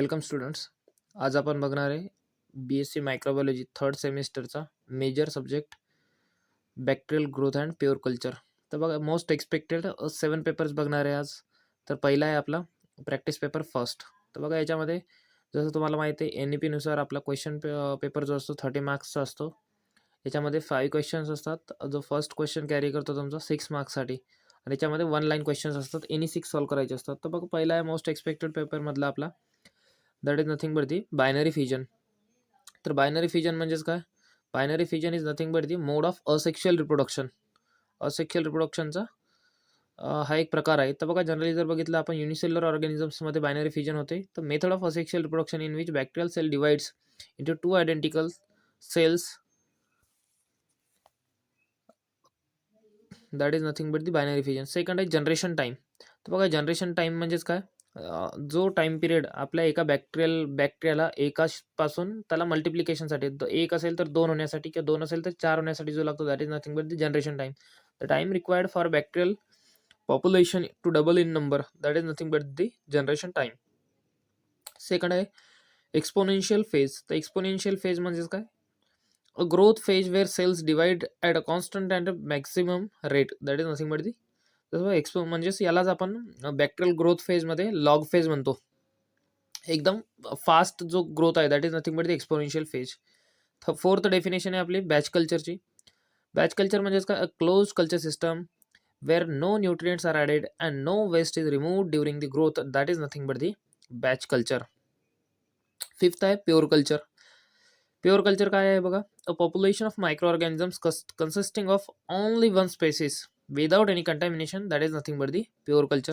Welcome students. आज आपण बघणार आहे BSc मायक्रोबायोलॉजी थर्ड सेमिस्टरचा major subject bacterial growth and pure culture. तर बघा, मोस्ट एक्सपेक्टेड 7 पेपर्स बघणार आहे आज. तर पहिला आहे आपला प्रॅक्टिस पेपर फर्स्ट. तर बघा, याच्यामध्ये जसं तुम्हाला माहिती आहे NEP नुसार आपला क्वेश्चन पेपर जो असतो 30 मार्क्सचा असतो. याच्यामध्ये 5 क्वेश्चन्स असतात. जो फर्स्ट क्वेश्चन कॅरी करतो तुमचा 6 मार्क्ससाठी, आणि याच्यामध्ये 1 लाईन क्वेश्चन्स असतात. एनी 6 सॉल्व करायचे असतात. तर बघा, पहिला आहे मोस्ट एक्सपेक्टेड पेपरमधला आपला, that is nothing but the binary fission. तर बायनरी फिजन म्हणजेच काय? Binary fission is nothing but the mode of asexual reproduction. Asexual रिप्रोडक्शनचा हा एक प्रकार आहे. तर बघा, जनरली जर बघितलं आपण युनिसेल्युलर ऑर्गॅनिझम्समध्ये बायनरी फिजन होते. तर method of asexual reproduction in which bacterial cell divides into 2 identical cells, that is nothing but the binary fission. Second आहे जनरेशन टाईम. तर बघा, जनरेशन टाईम म्हणजेच काय? जो टाईम पिरियड आपल्या एका बॅक्टेरियाला एकापासून त्याला मल्टिप्लिकेशनसाठी, एक असेल तर 2 होण्यासाठी, किंवा 2 असेल तर 4 होण्यासाठी जो लागतो, that is nothing but the generation time. The time required for bacterial population to double in number, that is nothing but the generation time. Second आहे एक्सपोनेन्शियल फेज. तर एक्सपोनेन्शियल फेज म्हणजेच काय? A growth phase where cells divide at a constant and a maximum rate, that is nothing but the तसं expo म्हणजेच यालाच आपण bacterial growth फेजमध्ये log phase म्हणतो. एकदम फास्ट जो ग्रोथ आहे, that is nothing but the exponential phase. Fourth definition आहे आपली बॅच कल्चरची. बॅच कल्चर म्हणजेच काय? A close culture system where no nutrients are added and no waste is removed during the growth, that is nothing but the batch culture. Fifth आहे pure culture. Pure culture काय आहे बघा? A population of micro organisms consisting of only one spaces without any contamination, that is nothing but the pure culture.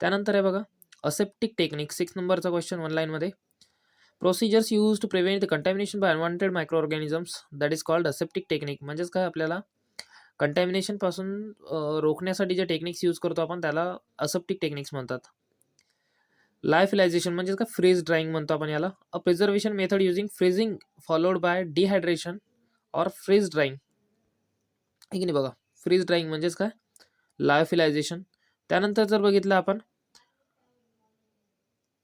त्यानंतर आहे बघा aseptic technique. 6 नंबरचा question 1 लाईनमध्ये. Procedures use to prevent the contamination by unwanted micro organisms, that is called aseptic technique. म्हणजेच काय? आपल्याला contamination पासून रोखण्यासाठी जे टेक्निक्स यूज करतो आपण, त्याला असेप्टिक टेक्निक्स म्हणतात. लायफिलायझेशन म्हणजे काय? फ्रीज ड्राईंग म्हणतो आपण याला. A preservation method using freezing followed by dehydration or freeze drying. आहे की नाही बघा? फ्रीज ड्राईंग म्हणजेच काय? लायफिलायझेशन. त्यानंतर जर बघितलं आपण,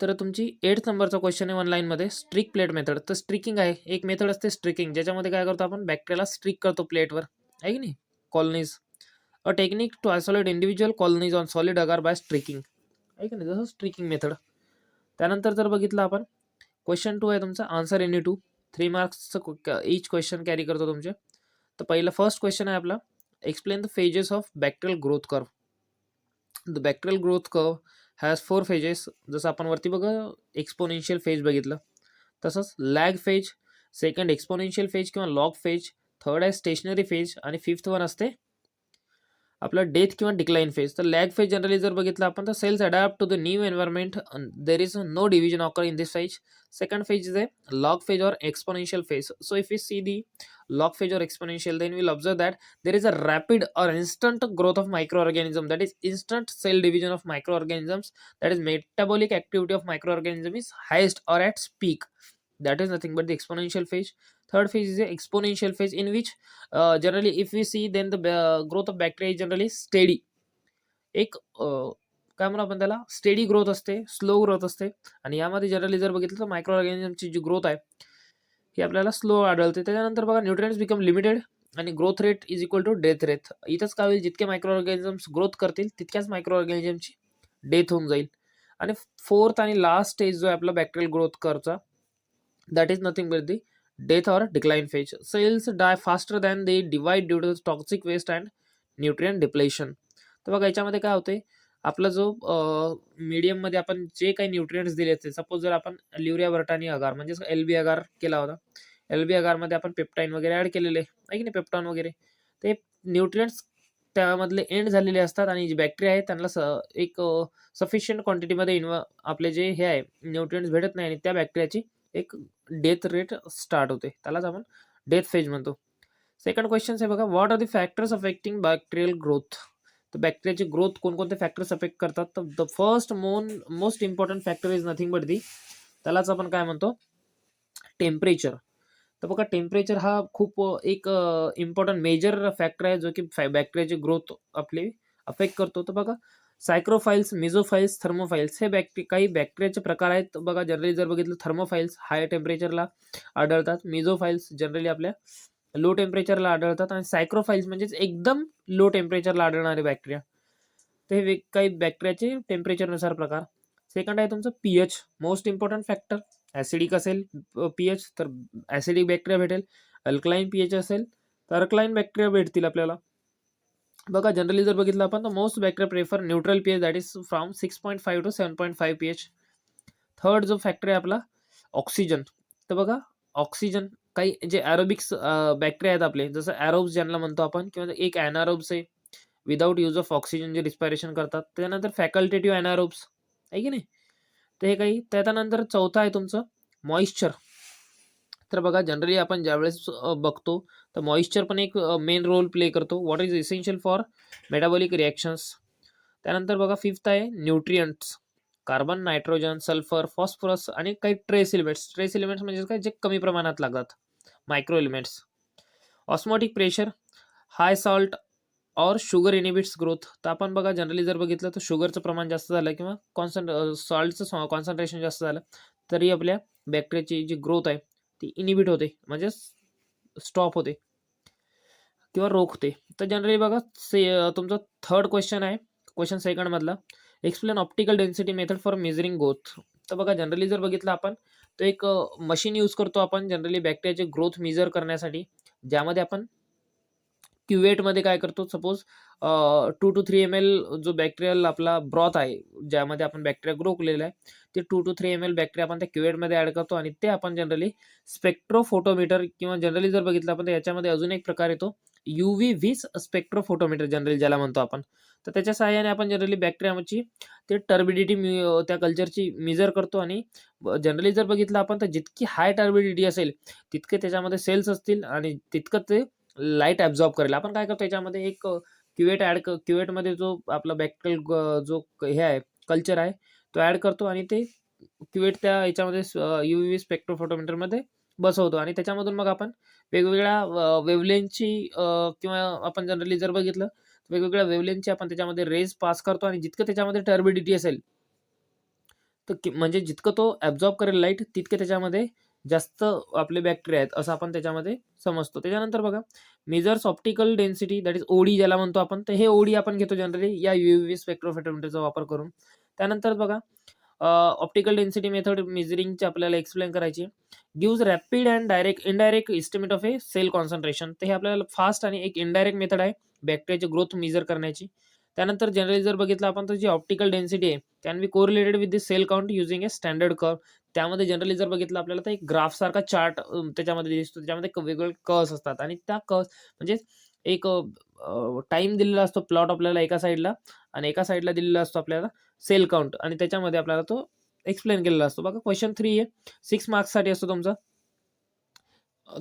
तर तुमची 8th नंबरचा क्वेश्चन आहे 1 लाईनमध्ये, स्ट्रिक प्लेट मेथड. तर स्ट्रिकिंग आहे, एक मेथड असते स्ट्रिकिंग, ज्याच्यामध्ये काय करतो आपण? बॅक्टेरियाला स्ट्रिक करतो प्लेटवर, आहे की नाही? Colonies. A technique to isolate individual colonies on solid agar by streaking, आहे की नाही? जसं स्ट्रिकिंग मेथड. त्यानंतर जर बघितलं आपण, क्वेश्चन 2 आहे तुमचा आन्सर एनी टू. 3 मार्क्सचं इच क्वेश्चन कॅरी करतो तुमचे. तर पहिला फर्स्ट क्वेश्चन आहे आपला, explain the phases of bacterial growth curve. The bacterial growth curve has 4 phases. जसं आपण वरती बघा एक्सपोनेन्शियल फेज बघितलं, तसंच lag phase, second exponential phase किंवा लॉग फेज, थर्ड आहे स्टेशनरी फेज, आणि फिफ्थ वन असते आपला डेथ किंवा डिक्लाइन फेज. तर लॅग फेज जनरली जर बघितलं आपण, तर cells adapt to the new environment, there is no division occur in this phase. Second phase is a log phase or exponential phase. So if we see the log phase or exponential, then we'll observe that there is a rapid or instant growth of microorganism, that is instant cell division of microorganisms, that is metabolic activity of microorganism is highest or at peak, that is nothing but the exponential phase. Third phase is a exponential phase in which generally if we see, then the growth of bacteria is generally steady. एक काय म्हणू आपण त्याला, steady growth असते, slow growth असते. आणि यामध्ये generally जर बघितलं तर मायक्रो ऑर्गॅनिझमची जी ग्रोथ आहे ही आपल्याला स्लो आढळते. त्याच्यानंतर बघा न्यूट्रिएंट्स बिकम लिमिटेड आणि growth rate is equal to death rate. इथंच काय होईल? जितके मायक्रो ऑर्गॅनिझम्स ग्रोथ करतील तितक्याच मायक्रो ऑर्गॅनिझमची डेथ होऊन जाईल. आणि फोर्थ आणि लास्ट स्टेज जो आहे आपला बॅक्टेरियल ग्रोथ करचा, that is nothing but the death or decline phase. Cells die faster than they divide due to toxic waste and nutrient depletion. तर बघा याच्यामध्ये काय होते, आपला जो मीडियम मध्ये आपण जे काही न्यूट्रिएंट्स दिले असते, सपोज जर आपण ल्युरिया वर्टानी अगार म्हणजेच LB अगार केला होता, LB अगार मध्ये आपण पेप्टाईन वगैरे ऍड केलेले आहे की नाही, पेप्टॉन वगैरे, ते न्यूट्रिएंट्स त्यामधले एंड झालेले असतात, आणि जे बॅक्टेरिया आहे त्यांना एक सफिशियंट क्वांटिटीमध्ये आपले जे हे आहे न्यूट्रिएंट्स भेटत नाही, आणि त्या बॅक्टेरियाची एक डेथ रेट स्टार्ट होते, त्यालाच आपण डेथ फेज म्हणतो. सेकंड क्वेश्चन आहे बघा, what are the factors affecting bacterial growth. तर बॅक्टेरियाची ग्रोथ कोणकोणते फॅक्टर्स अफेक्ट करतात? तर the first most important factor is nothing but the, त्यालाच आपण काय म्हणतो, टेम्परेचर. तर बघा टेम्परेचर हा खूप एक इम्पॉर्टंट मेजर फॅक्टर आहे, जो की बॅक्टेरियाची ग्रोथ आपली अफेक्ट करतो. तर बघा सायक्रोफाइल्स, मिझोफाइल्स, थर्मोफाइल्स हे काही बॅक्टेरियाचे प्रकार आहेत बघा. जनरली जर बघितलं थर्मोफाइल्स हाय टेम्परेचरला आढळतात, मिझोफाइल्स जनरली आपल्या लो टेम्परेचरला आढळतात आणि सायक्रोफाइल्स म्हणजेच एकदम लो टेम्परेचरला आढळणारे बॅक्टेरिया. ते काही बॅक्टेरियाचे टेम्परेचरनुसार प्रकार. सेकंड आहे तुमचं pH, most important factor. Acidic असेल पीएच तर ॲसिडिक बॅक्टेरिया भेटेल, अल्कलाईन पीएच असेल तर अल्कलाईन बॅक्टेरिया भेटतील आपल्याला. बघा जनरली जर बघितलं आपण तर most bacteria prefer neutral pH that is from 6.5 to 7.5 pH. Third जो फॅक्टर आहे आपला ऑक्सिजन. तर बघा ऑक्सिजन काही जे ॲरोबिक्स बॅक्टेरिया आहेत आपले, जसं ॲरोब्स ज्यांना म्हणतो आपण, किंवा एक ॲनारोब्स आहे विदाऊट यूज ऑफ ऑक्सिजन जे रिस्पायरेशन करतात. त्यानंतर फॅकल्टेटिव्ह ॲनारोब्स आहे की नाही. तर हे काही. त्याच्यानंतर चौथा आहे तुमचं मॉइश्चर. तर बघा जनरली आपण ज्यावेळेस बघतो तर मॉइश्चर पण एक मेन रोल प्ले करतो. What is essential for metabolic reactions. त्यानंतर बघा फिफ्थ आहे nutrients, carbon, nitrogen, sulphur, phosphorus आणि काही ट्रेस एलिमेंट्स. ट्रेस एलिमेंट्स म्हणजे काय, जे कमी प्रमाणात लागतात, मायक्रो एलिमेंट्स. ऑस्मोटिक प्रेशर, हाय सॉल्ट और शुगर इनिबिट्स ग्रोथ. तर आपण बघा जनरली जर बघितलं तर शुगरचं प्रमाण जास्त झालं किंवा सॉल्टचं कॉन्सन्ट्रेशन जास्त झालं तरी आपल्या बॅक्टेरियाची जी ग्रोथ आहे ती इनिबिट होते, म्हणजे स्टॉप होते किंवा रोखते. तर जनरली बघा तुमचा थर्ड क्वेश्चन आहे, क्वेश्चन सेकंड मधला, explain optical density method for measuring growth. तर बघा जनरली जर बघितलं आपण तर एक मशीन यूज करतो आपण जनरली बॅक्टेरियाची ग्रोथ मेजर करण्यासाठी, ज्यामध्ये आपण क्युवेटमध्ये काय करतो, सपोज 2 to 3 ml जो बॅक्टेरियल आपला ब्रॉथ आहे, ज्यामध्ये आपण बॅक्टेरिया ग्रो केलेला आहे, ते 2 to 3 ml बॅक्टेरिया आपण त्या क्युवेटमध्ये ॲड करतो आणि ते आपण जनरली स्पेक्ट्रोफोटोमीटर, किंवा जनरली जर बघितलं आपण तर याच्यामध्ये अजून एक प्रकार येतो UV व्हिस स्पेक्ट्रोफोटोमीटर जनरली ज्याला म्हणतो आपण. तर त्याच्या सहाय्याने आपण जनरली बॅक्टेरियाची ते टर्बिडिटी त्या कल्चरची मेजर करतो. आणि जनरली जर बघितलं आपण तर जितकी हाय टर्बिडिटी असेल तितके त्याच्यामध्ये सेल्स असतील आणि तितकं ते लाईट ॲब्झॉर्ब करेल. आपण काय करतो याच्यामध्ये एक क्युवेटमध्ये जो आपला बॅक्टेरियल जो हे आहे कल्चर आहे तो ॲड करतो आणि ते क्युवेट त्या याच्यामध्ये UV स्पेक्ट्रोफोटोमीटरमध्ये बसवतो आणि त्याच्यामधून मग आपण वेगवेगळ्या वेवलेंथची किंवा आपण जनरली जर बघितलं वेगवेगळ्या वेवलेंथची आपण त्याच्यामध्ये रेज पास करतो आणि जितकं त्याच्यामध्ये टर्बिडिटी असेल तर म्हणजे जितकं तो ॲब्झॉर्ब करेल लाईट तितके त्याच्यामध्ये जास्त आपले बॅक्टेरिया आहेत असं आपण त्याच्यामध्ये समजतो. त्याच्यानंतर बघा measures optical density that is OD ज्याला म्हणतो आपण, तर हे ओडी आपण घेतो जनरली या UV स्पेक्ट्रोफोटोमीटरचा वापर करून. त्यानंतर बघा ऑप्टिकल डेन्सिटी मेथड मेजरिंगची आपल्याला एक्सप्लेन करायची. Gives rapid and indirect estimate of a cell concentration. तर हे आपल्याला फास्ट आणि एक इनडायरेक्ट मेथड आहे बॅक्टेरियाची ग्रोथ मेजर करण्याची. त्यानंतर जनरली जर बघितलं आपण तर जी ऑप्टिकल डेन्सिटी आहे can be correlated with the cell count using a standard curve. त्यामध्ये जनरली जर बघितलं आपल्याला तर एक ग्राफ सारखा चार्ट त्याच्यामध्ये दिसतो, त्याच्यामध्ये वेगवेगळे कर्व्स असतात आणि त्या कर्व्स म्हणजे एक टाइम दिलेला असतो प्लॉट आपल्याला एका साईडला आणि एका साईडला दिलेला असतो आपल्याला सेल काउंट आणि त्याच्यामध्ये आपल्याला तो एक्सप्लेन केलेला असतो. बघा क्वेश्चन 3 आहे, 6 मार्क्ससाठी असतो तुमचा.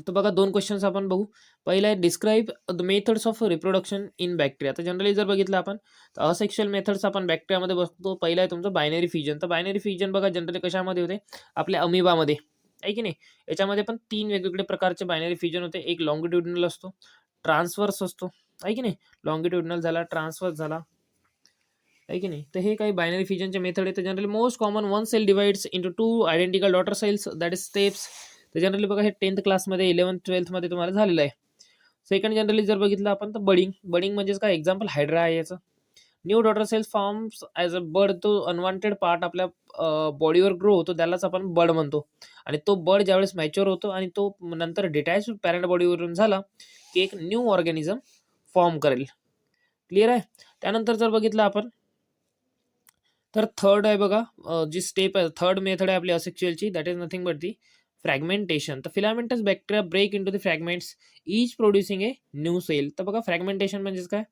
तर बघा 2 क्वेश्चन्स आपण बघू. पहिला आहे describe the methods of reproduction in bacteria. तर जनरली जर बघितलं आपण तर असेक्शुअल मेथड्स आपण बॅक्टेरियामध्ये बघतो. पहिला आहे तुमचं बायनरी फ्युजन. तर बायनरी फ्युजन बघा जनरली कशामध्ये होते, आपल्या अमिबामध्ये आहे की नाही. याच्यामध्ये पण 3 वेगवेगळे प्रकारचे बायनरी फ्युजन होते. एक लॉंगिट्युडिनल असतो, ट्रान्सवर्स असतो आहे की नाही. लॉंगिट्युडिनल झाला, ट्रान्सवर्स झाला आहे की नाही. तर हे काही बायनरी फ्युजनचे मेथड आहे. तर generally most common one cell divides into 2 identical daughter cells that is steps. तर जनरली बघा हे 10th क्लासमध्ये 11th-12th तुम्हाला झालेलं आहे. सेकंड जनरली जर बघितलं आपण तर बडिंग म्हणजेच काय, एक्झाम्पल हायड्रा आहे याचं. New daughter cells forms as a bud. तो अनवॉन्टेड पार्ट आपल्या बॉडीवर ग्रो होतो त्यालाच आपण बर्ड म्हणतो आणि तो बर्ड ज्यावेळेस मॅच्युअर होतो आणि तो नंतर डिटॅच पॅरेंट बॉडीवरून झाला की एक न्यू ऑर्गॅनिझम फॉर्म करेल. क्लिअर आहे. त्यानंतर जर बघितलं आपण तर थर्ड आहे बघा जी स्टेप आहे, थर्ड मेथड आहे आपली असेक्शुअलची, that is nothing but the fragmentation. तर filamentous bacteria break into the fragments each producing a new cell. तर बघा फ्रॅगमेंटेशन म्हणजेच काय,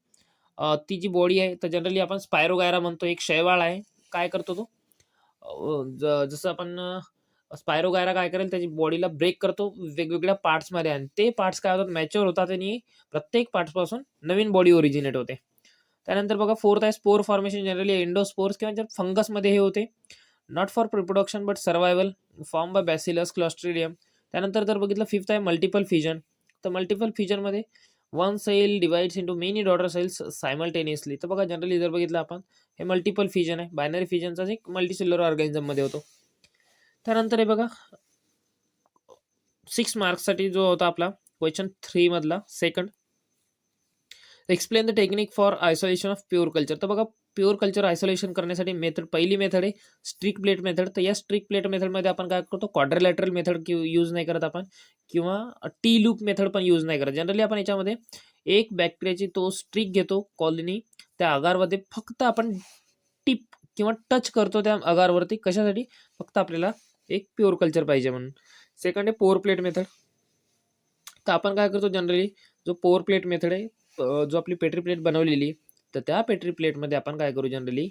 ती जी बॉडी आहे तर जनरली आपण स्पायरोगायरा म्हणतो, एक शैवाल आहे. काय करतो तो, जसं आपण स्पायरोगायरा काय करेल त्याची बॉडीला ब्रेक करतो वेगवेगळ्या पार्ट्समध्ये आणि ते पार्ट्स काय होतात, मॅच्युअर होतात आणि प्रत्येक पार्ट्सपासून नवीन बॉडी ओरिजिनेट होते. त्यानंतर बघा फोर्थ आहे स्पोर फॉर्मेशन. जनरली एंडोस्पोर्स किंवा जर फंगसमध्ये हे होते, not for reproduction but survival, form by bacillus clostridium. त्यानंतर जर बघितलं फिफ्थ आहे मल्टिपल फ्युजन. तर मल्टिपल फ्युजनमध्ये one cell divides into many daughter cells simultaneously. तर बघा जनरली जर बघितलं आपण हे मल्टिपल फिजन आहे, बायनरी फिजनचाच एक मल्टीसेल्युलर ऑर्गॅनिझममध्ये होतो. त्यानंतर हे बघा 6 मार्क्ससाठी जो होता आपला क्वेश्चन 3 मधला second, explain the technique for isolation of pure culture. तर बघा प्युअर कल्चर आयसोलेशन करण्यासाठी मेथड, पहिली मेथड आहे स्ट्रिक प्लेट मेथड. तर या स्ट्रिक प्लेट मेथडमध्ये आपण काय करतो, क्वाड्रिलॅटरल मेथड यूज नाही करत आपण, किंवा टी लूप मेथड पण यूज नाही करत. जनरली आपण याच्यामध्ये एक बॅक्टेरियाची तो स्ट्रिक घेतो कॉलनी, त्या आगारमध्ये फक्त आपण टिप किंवा टच करतो त्या आगारवरती. कशासाठी, फक्त आपल्याला एक प्युअर कल्चर पाहिजे म्हणून. सेकंड आहे पोअर प्लेट मेथड. तर आपण काय करतो जनरली, जो पोअर प्लेट मेथड आहे, जो आपली पेट्री प्लेट बनवलेली, तर त्या पेट्री प्लेटमध्ये आपण काय करू जनरली,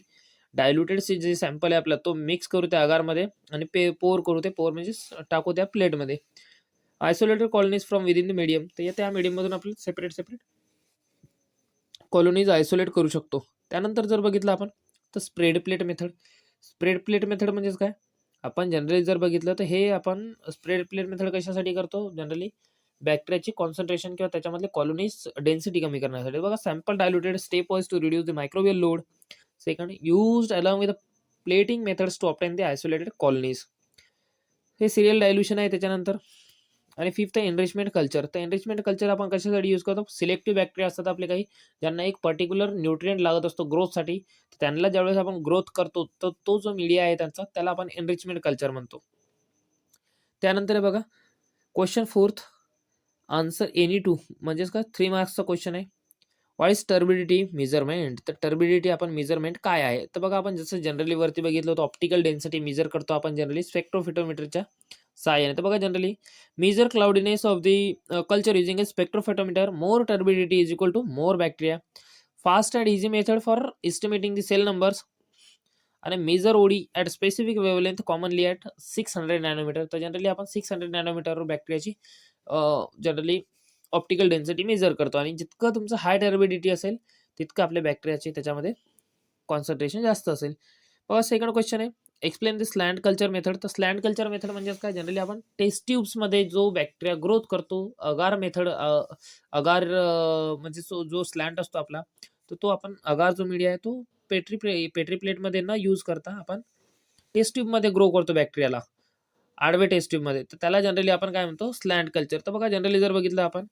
डायल्युटेड जे सॅम्पल आहे आपला तो मिक्स करू त्या आगारमध्ये आणि पोअर करू. ते पोअर म्हणजे टाकू त्या प्लेटमध्ये. Isolated colonies from within the medium. तर त्या मीडियममधून आपण सेपरेट कॉलनीज आयसोलेट करू शकतो. त्यानंतर जर बघितलं आपण तर spread plate method. Spread plate method म्हणजेच काय, आपण जनरली जर बघितलं तर हे आपण स्प्रेड प्लेट मेथड कशासाठी करतो, जनरली बॅक्टेरियाची कॉन्सन्ट्रेशन किंवा त्याच्यामधले कॉलनीज डेन्सिटी कमी करण्यासाठी. बघा sample diluted step wise to reduce the microbial load. Second, used along with plating methods to obtain the isolated colonies. हे सिरियल डायल्युशन आहे. त्याच्यानंतर आणि फिफ्थ आहे एनरिचमेंट कल्चर. तर एनरिचमेंट कल्चर आपण कशासाठी यूज करतो, सिलेक्टिव्ह बॅक्टेरिया असतात आपले काही, ज्यांना एक पर्टिक्युलर न्यूट्रिएंट लागत असतो ग्रोथसाठी. त्यांना ज्यावेळेस आपण ग्रोथ करतो तर तो जो मीडिया आहे त्यांचा, त्याला आपण एनरिचमेंट कल्चर म्हणतो. त्यानंतर बघा question fourth, answer any to, म्हणजेच का 3 मार्क्सचा क्वेश्चन आहे. What is turbidity measurement. तर टर्बिडिटी आपण मेजरमेंट काय आहे, तर बघा आपण जसं जनरली वरती बघितलं होतं, ऑप्टिकल डेन्सिटी मेजर करतो आपण जनरली स्पेक्ट्रोफिटोमीटरच्या सहाय्याने. तर बघा generally measure cloudiness of the culture using a spectrophotometer, more turbidity is equal to more bacteria. Fast and easy method for estimating the cell numbers आणि measure OD at specific wavelength commonly at 600 nanometre. तर generally आपण 600 नॅनोमीटरवर बॅक्टेरियाची generally optical density measure करतो, आणि जितकं तुमचं हाय turbidity असेल तितकं आपल्या बॅक्टेरियाचे त्याच्यामध्ये कॉन्सन्ट्रेशन जास्त असेल. बघा सेकंड क्वेश्चन आहे, explain the slant culture method. तर स्लॅन्ट कल्चर मेथड म्हणजे काय, जनरली आपण टेस्ट ट्यूब्समध्ये जो बॅक्टेरिया ग्रोथ करतो, अगार मेथड, अगार म्हणजे जो स्लॅन्ट असतो आपला, तर तो आपण अगार जो मीडिया आहे तो पेट्री प्लेटमध्ये न यूज करता आपण टेस्ट ट्यूबमध्ये ग्रो करतो बॅक्टेरियाला, आडवे टेस्ट ट्यूबमध्ये. तर त्याला जनरली आपण काय म्हणतो, स्लॅन्ट कल्चर. तर बघा जनरली जर बघितलं आपण,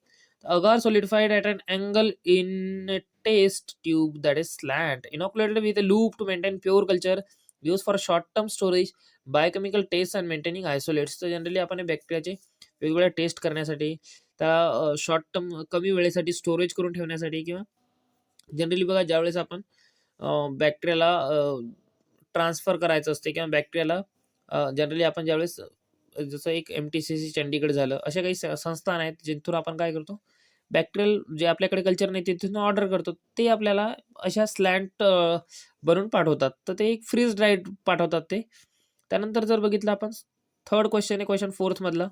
agar solidified at an angle in a test tube that is slant, inoculated with a loop to maintain pure culture, used for short term storage, biochemical tests and maintaining isolates. तर generally आपण हे बॅक्टेरियाचे वेगवेगळ्या taste करण्यासाठी, त्या short term कमी वेळेसाठी storage करून ठेवण्यासाठी, किंवा जनरली बघा ज्यावेळेस आपण बॅक्टेरियाला ट्रान्सफर करायचं असते, किंवा बॅक्टेरियाला जनरली आपण ज्यावेळेस जसं एक MTCC चंडीगड झालं, अशा काही संस्थान आहेत जिथून आपण काय करतो, बॅक्टेरियल जे आपल्याकडे कल्चर नाही तिथून ऑर्डर करतो, ते आपल्याला अशा स्लॅन्ट बनवून पाठवतात. तर ते एक फ्रीज ड्राईड पाठवतात ते. त्यानंतर जर बघितलं आपण थर्ड क्वेश्चन आहे, क्वेश्चन फोर्थ मधला,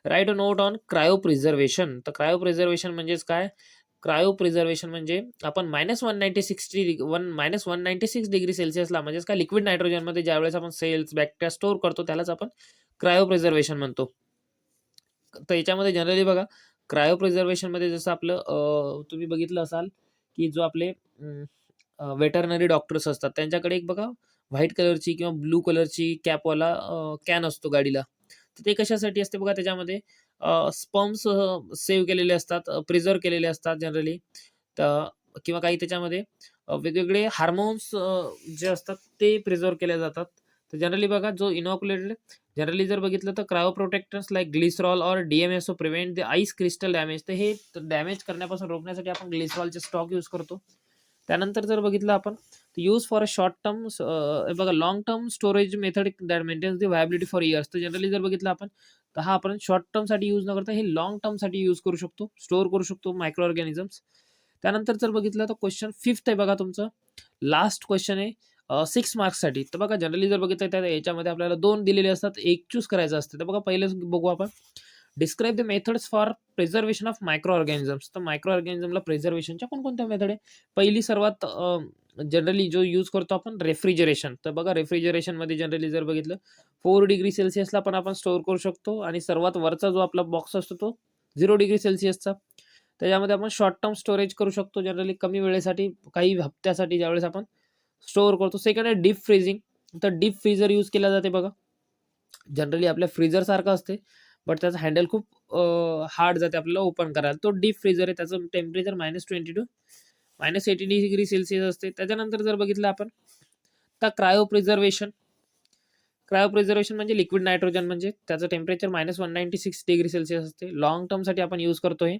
right a note on cryo preservation. तर क्रायो प्रिझर्वेशन म्हणजेच काय, क्रायो प्रिझर्वेशन म्हणजे आपण -196 डिग्री सेल्सिअसला, म्हणजेच काय लिक्विड नायट्रोजनमध्ये ज्यावेळेस आपण सेल्स बॅक्टेरिया स्टोअर करतो त्यालाच आपण क्रायो प्रिझर्वेशन म्हणतो. तर याच्यामध्ये जनरली बघा क्रायो प्रिझर्वेशनमध्ये जसं आपलं तुम्ही बघितलं असाल की जो आपले वेटरनरी डॉक्टर्स असतात त्यांच्याकडे एक बघा व्हाईट कलरची किंवा ब्लू कलरची कॅपवाला कॅन असतो गाडीला. तर ते कशासाठी असते बघा, त्याच्यामध्ये स्पर्म्स सेव्ह केलेले असतात, प्रिझर्व केलेले असतात जनरली. तर किंवा काही त्याच्यामध्ये वेगवेगळे हार्मोन्स जे असतात ते प्रिझर्व केले जातात. तर जनरली बघा जो इनॉक्युलेटेड, जनरली जर बघितलं तर क्रायो प्रोटेक्टर्स लाईक ग्लिसरॉल और DMSO prevent the ice crystal damage. तर हे डॅमेज करण्यापासून रोखण्यासाठी आपण ग्लिसरॉलचे स्टॉक यूज करतो. त्यानंतर जर बघितलं आपण use for a short term, बघा long term storage method that maintains the viability for years. तर जनरली जर बघितलं आपण तर हा आपण शॉर्ट टर्मसाठी यूज न करता हे लॉंग टर्मसाठी यूज करू शकतो, स्टोअर करू शकतो मायक्रो ऑर्गॅनिझम्स. त्यानंतर जर बघितलं तर क्वेश्चन फिफ्थ आहे बघा तुमचं, लास्ट क्वेश्चन आहे 6 मार्क्ससाठी. तर बघा जनरली जर बघितलं तर याच्यामध्ये आपल्याला 2 दिलेले असतात, एक चूज करायचं असतं. तर बघा पहिलं बघू आपण, describe the methods for preservation of micro organisms. तर मायक्रो ऑर्गॅनिझमला प्रिझर्वेशनच्या कोणकोणत्या मेथड आहे. पहिली सर्वात जनरली जो यूज करतो आपण रेफ्रिजरेशन. तर बघा रेफ्रिजरेशनमध्ये जनरली जर बघितलं 4 डिग्री सेल्सिअसला पण आपण स्टोअर करू शकतो, आणि सर्वात वरचा जो आपला बॉक्स असतो तो 0 डिग्री सेल्सिअसचा. त्याच्यामध्ये आपण शॉर्ट टर्म स्टोरेज करू शकतो जनरली कमी वेळेसाठी, काही हप्त्यासाठी ज्यावेळेस आपण स्टोअर करतो. सेकंड आहे डीप फ्रीजिंग. तर डीप फ्रीजर यूज केला जाते बघा. जनरली आपल्या फ्रीजर सारखं असते, बट त्याचं हँडल खूप हार्ड जाते आपल्याला ओपन करायला. तो डीप फ्रीजर आहे. त्याचं टेम्परेचर -20 टू -80 डिग्री सेल्सिअस असते. त्याच्यानंतर जर बघितलं आपण तर क्रायो प्रिझर्वेशन म्हणजे लिक्विड नायट्रोजन, म्हणजे त्याचं टेम्परेचर -196 डिग्री सेल्सिअस असते. लॉंग टर्मसाठी आपण यूज करतो हे.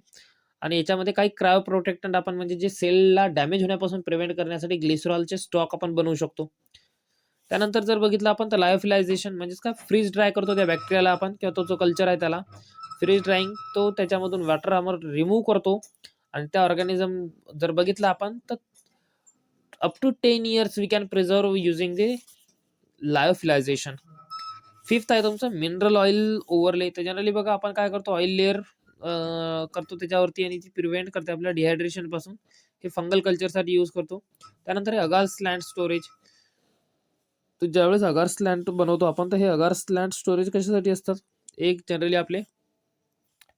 आणि याच्यामध्ये काही क्रायो प्रोटेक्टंट आपण म्हणजे जे सेलला डॅमेज होण्यापासून प्रिव्हेंट करण्यासाठी ग्लिसरॉलचे स्टॉक आपण बनवू शकतो. त्यानंतर जर बघितलं आपण तर लायोफिलायझेशन म्हणजेच काय, फ्रीज ड्राय करतो त्या बॅक्टेरियाला आपण, किंवा तो जो कल्चर आहे त्याला फ्रीज ड्राईंग, तो त्याच्यामधून वॉटर आमर रिमूव्ह करतो. आणि त्या ऑर्गॅनिझम जर बघितलं आपण तर up to 10 years we can preserve using the lyophilization. Fifth आहे तुमचं मिनरल ऑइल ओव्हरले. तर जनरली बघा आपण काय करतो, ऑइल लेअर करतो त्याच्यावरती, आणि ती प्रिव्हेंट करते आपल्या डिहायड्रेशन पासून. हे फंगल कल्चरसाठी यूज करतो. त्यानंतर हे अगार स्लॅन्ट स्टोरेज. तर ज्यावेळेस अगार स्लॅन्ट बनवतो आपण, तर हे अगार स्लॅन्ट स्टोरेज कशासाठी असतात, एक जनरली आपले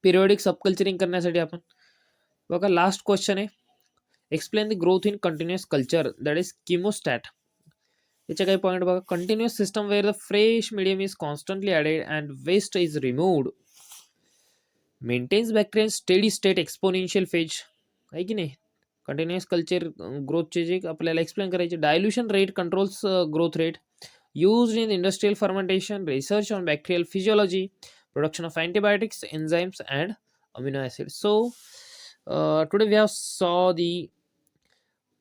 पिरियडिक सबकल्चरिंग करण्यासाठी आपण. बघा लास्ट क्वेश्चन आहे, explain the growth in continuous culture that is chemostat. याचे काही पॉईंट बघा. Continuous system where the fresh medium is constantly added and waste is removed, maintains bacteria steady state exponential phase, आहे की नाही. Continuous culture ग्रोथचे जे आपल्याला explain करायचे. Dilution rate controls growth rate, used in industrial fermentation, research on bacterial physiology, production of antibiotics, enzymes, and amino acids. So, today we have saw the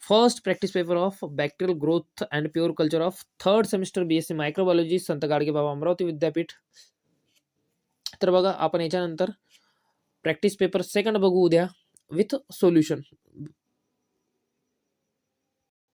first practice paper of bacterial growth and pure culture of third semester BSc microbiology, संत गाडगे बाबा अमरावती विद्यापीठ. तर बघा आपण याच्यानंतर practice paper second बघू उद्या with solution.